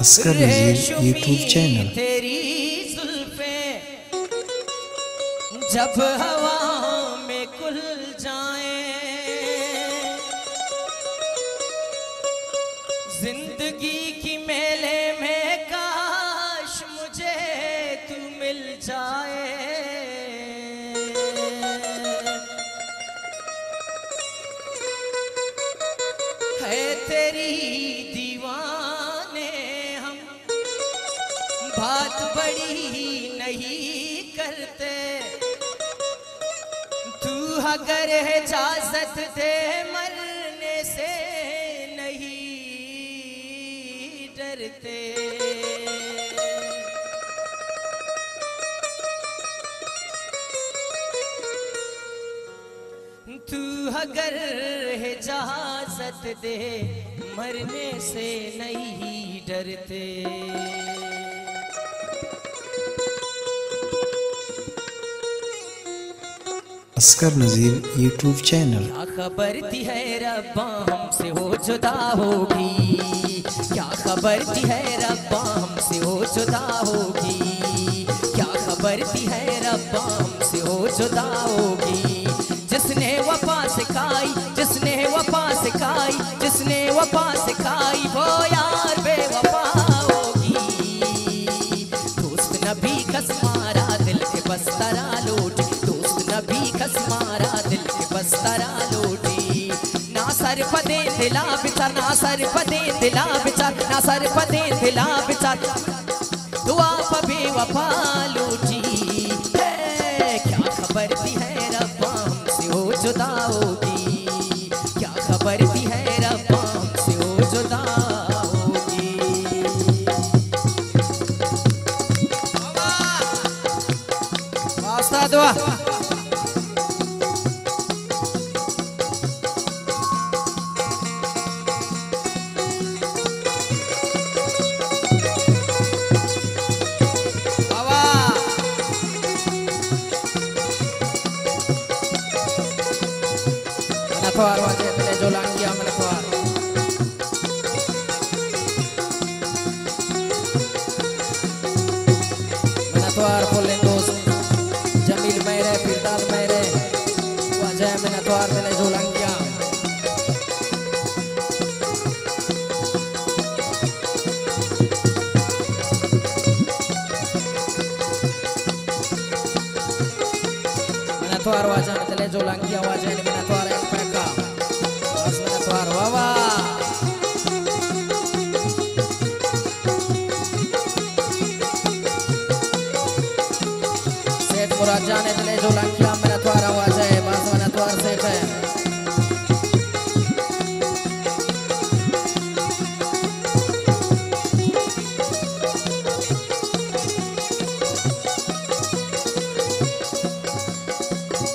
असगर नज़ीर YouTube channel. तेरी जुल्फे जब हवा में खुल जाए, जिंदगी की मेले में काश मुझे तू मिल जाए। है तेरी दीवाने हम, बात बड़ी नहीं करते। तू अगर इजाजत दे मरने से नहीं डरते। तू अगर इजाजत दे मरने से नहीं डरते। असगर नज़ीर यूट्यूब चैनल। क्या खबर थी है रब्बा हमसे हो जुदा होगी, क्या खबर थी है रब्बा हमसे हो जुदा होगी, क्या खबर थी है रब्बा हमसे हो जुदा होगी। जिसने वफा सिखाई, जिसने वफा सिखाई, जिसने वफा सिखाई वो यार बेवफा होगी। दोस्त नबी कस मारा दिल के बस तरा लूटी, दोस्त नबी कस मारा दिल के बस तरा लूटी। ना सर पदे दिला बिचार, ना सर पदे दिला बिचार, ना सर पदे दिला बिचार, दुआ पर बेवफा लूटी। क्या खबर थी है रब्बा हमसे हो जुदा होगी, क्या खबर थी है रब्बा हमसे हो जुदा होगी। वास्ता दुआ Menatuar wajah telejolang dia menatuar. Menatuar Polendos Jamil Mere Firdal Mere wajah menatuar telejolang dia. Menatuar wajah telejolang dia wajah ini menatuar LPK. Pas menatuar wawa. Set Murad Jane telejolang dia menatuar wajah pas menatuar set.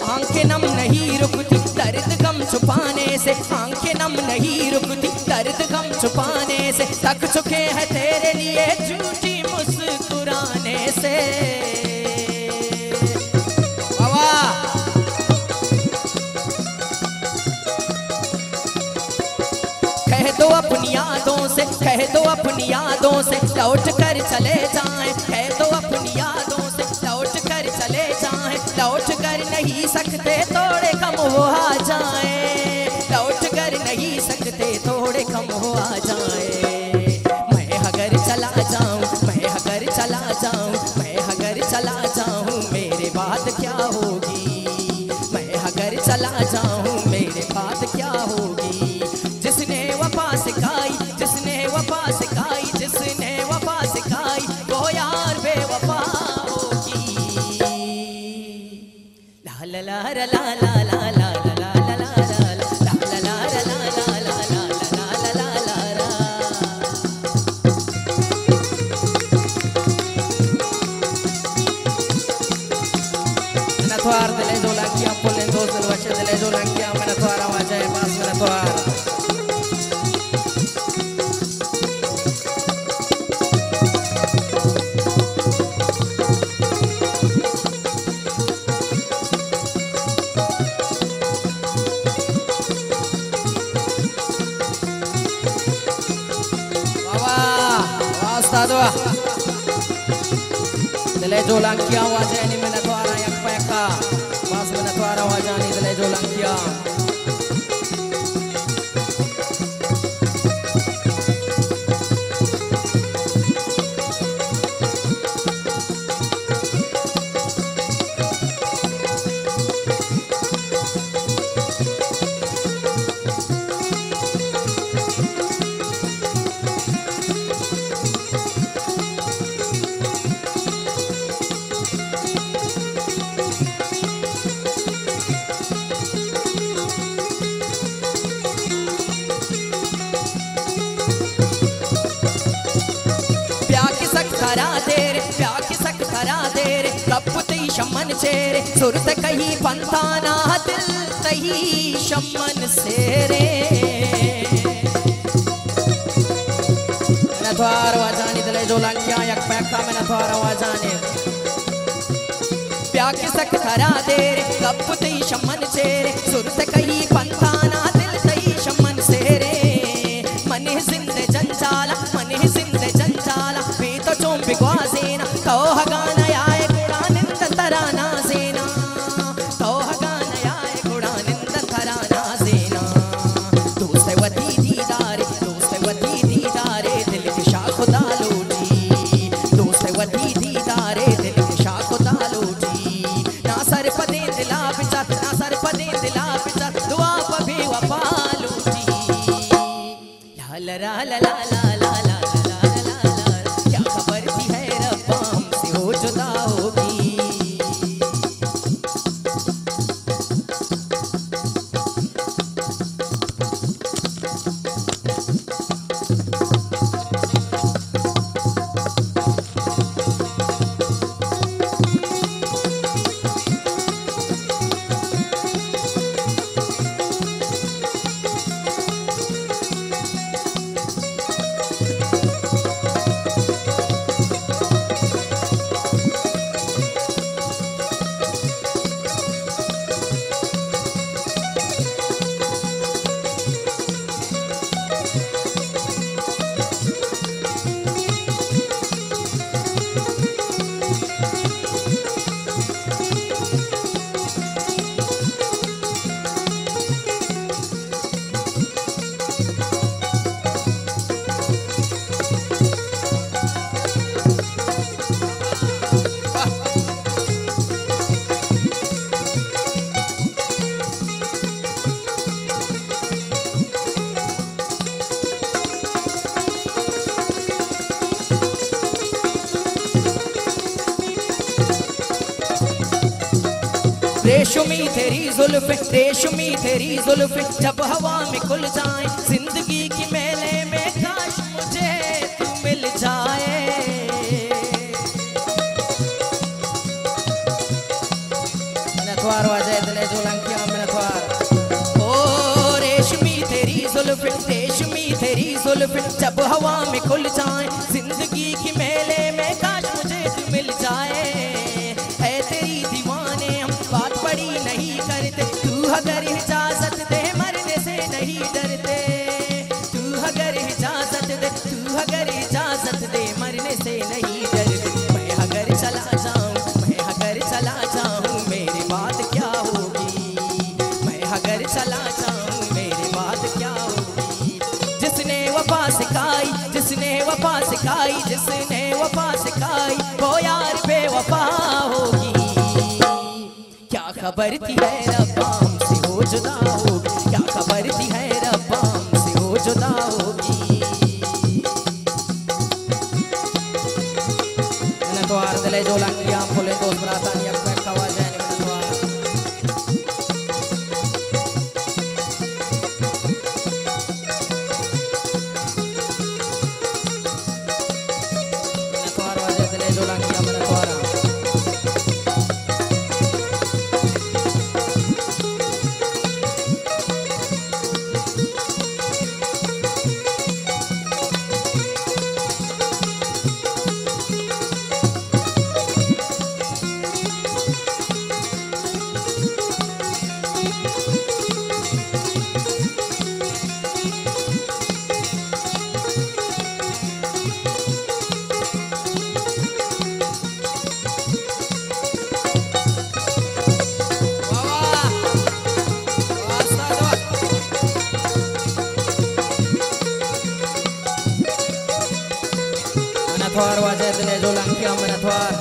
आंखें नम नहीं रुकती दर्द गम छुपाने से, आंखें नम नहीं रुकती दर्द गम छुपाने से। थक चुके हैं तेरे लिए झूठी मुस्कुराने से। कह दो अपनी यादों से, कह दो अपनी यादों से लौट कर चले जाएं, कह दो अपनी यादों से लौट कर चले जाएं। लौट कर नहीं सकते थोड़े कम हो आ जाएं, लौट कर नहीं सकते थोड़े कम हो आ जाएं। मैं अगर चला जाऊं, मैं अगर चला जाऊं, मैं अगर चला जाऊं मेरे बात क्या होगी, मैं अगर चला जाऊं मेरे बात क्या होगी। जिसने वफा सिखाई, जिसने वफा सिखाई, जिसने वफा सिखाई वो यार बेवफा होगी। ला ला ला ला ला ला ला ला ला ला ला ला ला ला ला ला ला ला ला। Menatuar telejolang dia Polendos wajah telejolang dia menatuar wajah pas menatuar. Sadwa Dele Jolankia wajani menatwara yakpeka Bas menatwara wajani dele Jolankia कपती शमन चेरे सुरत कही पंताना दिल तही शमन सेरे नथवार वाजानी दले जोलांकिया यक पैका में नथवार वाजाने प्याके सक खरा देरे कपती शमन चेरे सुरत कही पंताना दिल तही शमन सेरे मने जिंदे जंजाला पीतो चों बिगवाजेना तो हगाना ला ला ला ला ला ला ला क्या खबर थी है रब्बा हमसे हो जुदा होगी रेशमी तेरी जुल्फ़े जब हवा में खुल जाए जिंदगी की मेले में काश मुझे तू मिल जाए नथवार वाजे दिले जोलांकिया में नथवार ओ रेशमी तेरी जुल्फ़े जब हवा में खुल जाए जिंदगी की मेले में काश मुझे तू मिल जाए अगर इजाजत दे मरने से नहीं डरते तू अगर इजाजत दे मरने से नहीं डरते मैं अगर चला जाऊं मेरी बात क्या होगी मैं अगर चला जाऊं मेरी बात क्या होगी जिसने वफा सिखाई वो यार बेवफा होगी क्या खबर थी है रब्बा हमसे हो जुदा होगी क्या खबर थी है रब्बा हमसे हो जुदा होगी नथवार दिले जोलांकिया फुले दोस्त बरातानी अक्बे खवा जाने नथवार वाजे दिले जोलांकिया में नथवार थवार वाजे दिले जो लंकिया मन थवार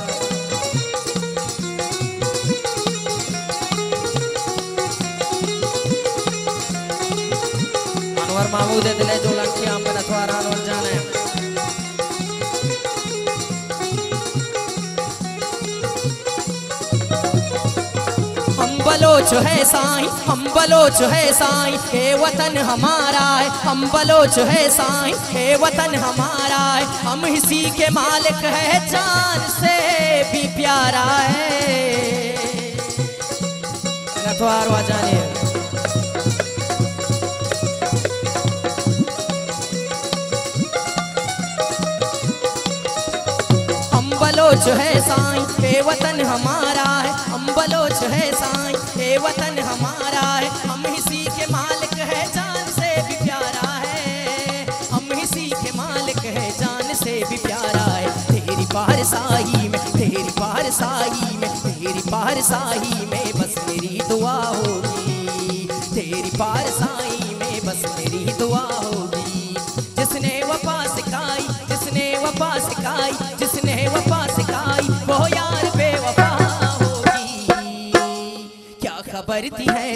अनवर महमूद दिले जो लंकिया मन थवार अनवर जाने हम बलोच है साईं, हम बलोच है साईं, हे वतन हमारा है। हम बलोच है साईं, हे वतन हमारा है। हम इसी के मालिक है, जान से भी प्यारा है। नथवार वाजाने हम बलोच है साईं, हे वतन हमारा है। हम बलोच है साईं, हे वतन हमारा है। हम इसी के मालिक है, जान से भी प्यारा है। हम इसी के मालिक है, जान से भी प्यारा है। तेरी पारसाई में, तेरी पारसाई में, तेरी पारसाई में बस मेरी दुआ होगी। तेरी पारसाई में बस मेरी दुआ होगी। जिसने वफा सिखाई, जिसने वफा सिखाई, जिसने वफा सिखाई, वो यार बेवफा होगी। क्या खबर थी है